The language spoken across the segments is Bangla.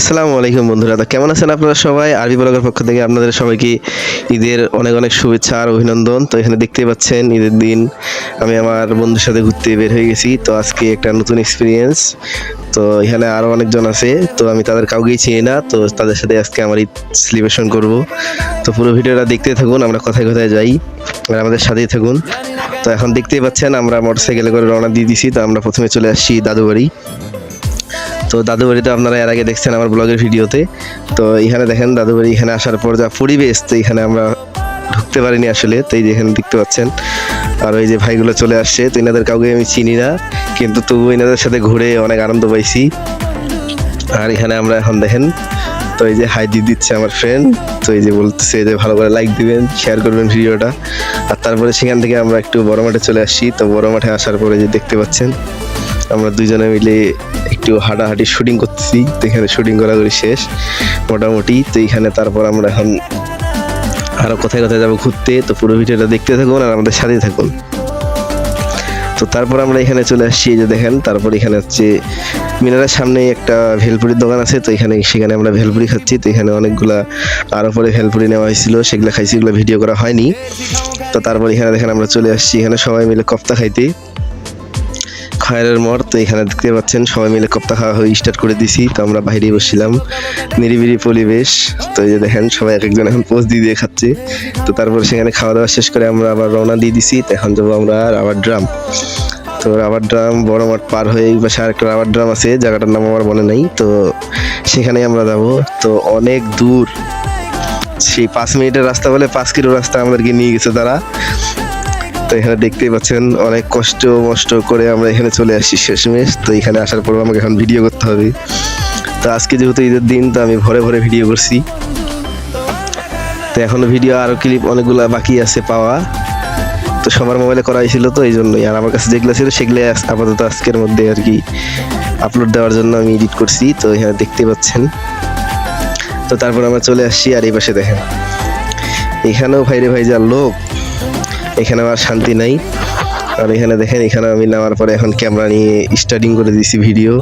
আসসালামু আলাইকুম বন্ধুরা, তো কেমন আছেন আপনারা সবাই? আরবি ব্লগের পক্ষ থেকে আপনাদের সবাইকে ঈদের অনেক অনেক শুভেচ্ছা আর অভিনন্দন। তো এখানে দেখতেই পাচ্ছেন ঈদের দিন আমি আমার বন্ধুর সাথে ঘুরতে বের হয়ে গেছি। তো আজকে একটা নতুন এক্সপিরিয়েন্স। তো এখানে আরও অনেকজন আছে, তো আমি তাদের কাউকেই চিনি না, তো তাদের সাথে আজকে আমার ঈদ সেলিব্রেশন করব। তো পুরো ভিডিওটা দেখতে থাকুন, আমরা কোথায় কোথায় যাই আর আমাদের সাথেই থাকুন। তো এখন দেখতেই পাচ্ছেন আমরা মোটরসাইকেলে করে রওনা দিয়ে দিছি। তো আমরা প্রথমে চলে আসছি দাদু বাড়ি। তো দাদু বাড়িতে আপনারা এর আগে দেখছেন আমার ব্লগের ভিডিওতে। তো এখানে দেখেন দাদু বাড়ি, এখানে আসার পর যা পরিবেশ, তো এখানে আমরা ঢুকতে পারিনি আসলে। তো এই যে এখানে দেখতে পাচ্ছেন, আর ওই যে ভাইগুলো চলে আসছে। তো এনাদের কাউকে আমি চিনি না, কিন্তু তবু এনাদের সাথে ঘুরে অনেক আনন্দ পাইছি। আর এখানে আমরা এখন দেখেন, তো এই যে হাই দিয়ে দিচ্ছে আমার ফ্রেন্ড। তো এই যে বলতেছে যে ভালো করে লাইক দিবেন, শেয়ার করবেন ভিডিওটা। আর তারপরে সেখান থেকে আমরা একটু বড় মাঠে চলে আসছি। তো বড় মাঠে আসার পরে যে দেখতে পাচ্ছেন আমরা দুইজনে মিলে একটু হাঁটাহাঁটি শুটিং করতেছি। তো এখানে শুটিং করাঘুরি শেষ মোটামুটি। তো এখানে তারপর আমরা এখন আরো কোথায় কোথায় যাবো ঘুরতে। তো পুরো ভিডিওটা দেখতে থাকুন আর আমাদের সাথেই থাকুন। তো তারপর আমরা এখানে চলে আসছি, এই যে দেখেন। তারপর এখানে হচ্ছে মিনারের সামনে একটা ভেলপুরির দোকান আছে। তো সেখানে আমরা ভেলপুরি খাচ্ছি। তো এখানে অনেকগুলা আরো পরে ভেলপুরি নেওয়া হয়েছিল, সেগুলো খাইছি, এগুলো ভিডিও করা হয়নি। তো তারপর এখানে দেখেন আমরা চলে আসছি এখানে সবাই মিলে কপ্তা খাইতে, খায়ের মোড়। তো এখানে দেখতে পাচ্ছেন সবাই মিলে কপ্তা খাওয়া হয়ে স্টার্ট করে দিছি। তো আমরা বাইরে বসছিলাম, নিরিবিলি পরিবেশ। তো এই যে দেখেন সবাই এক একজন এখন পোজ দিয়ে দিয়ে খাচ্ছে। তো তারপর সেখানে খাওয়া দাওয়া শেষ করে আমরা আবার রওনা দিয়ে দিছি। তো এখন যাবো আমরা রাবার ড্রাম। তো রাবার ড্রাম বড় মাঠ পার হয়ে এই পাশে আরেকটা রাবার ড্রাম আছে, জায়গাটার নাম আমার মনে নেই। তো সেখানে আমরা যাবো। তো অনেক দূর, সেই 5 মিনিটের রাস্তা বলে 5 কিলো রাস্তা আমাদেরকে নিয়ে গেছে তারা। তো এখানে দেখতেই পাচ্ছেন অনেক কষ্ট মষ্ট করে আমরা এখানে চলে আসছি শেষমেশ। তো এখানে আসার পর আমাকে এখন ভিডিও করতে হবে। তো আজকে যেহেতু ঈদের দিন, তো আমি ভরে ভরে ভিডিও করছি। তো এখনো ভিডিও আরো ক্লিপ অনেকগুলা বাকি আছে পাওয়া। তো সবার মোবাইলে করা হয়েছিল, তো এই জন্যই। আর আমার কাছে যেগুলো ছিল সেগুলো আপাতত আজকের মধ্যে আর কি আপলোড দেওয়ার জন্য আমি এডিট করছি। তো এখানে দেখতে পাচ্ছেন। তো তারপর আমরা চলে আসছি, আর এই পাশে দেখেন এখানেও ভাইরে ভাই যা লোক, এখানে আর শান্তি নাই। আর এখানে দেখেন, এখানে আমি নামার পরে এখন ক্যামেরা নিয়ে স্টার্টিং করে দিছি ভিডিও।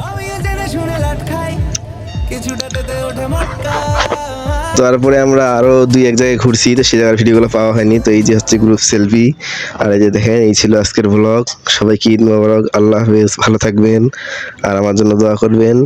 তারপরে আমরা আরো 2-1 জায়গায় ঘুরছি, তো সেই জায়গার ভিডিওগুলো পাওয়া হয়নি। তো এই যে হচ্ছে গ্রুপ সেলফি। আর এই যে দেখেন, এই ছিল আজকের ব্লগ। সবাইকে ঈদ মোবারক, আল্লাহ হাফেজ, ভালো থাকবেন আর আমার জন্য দোয়া করবেন।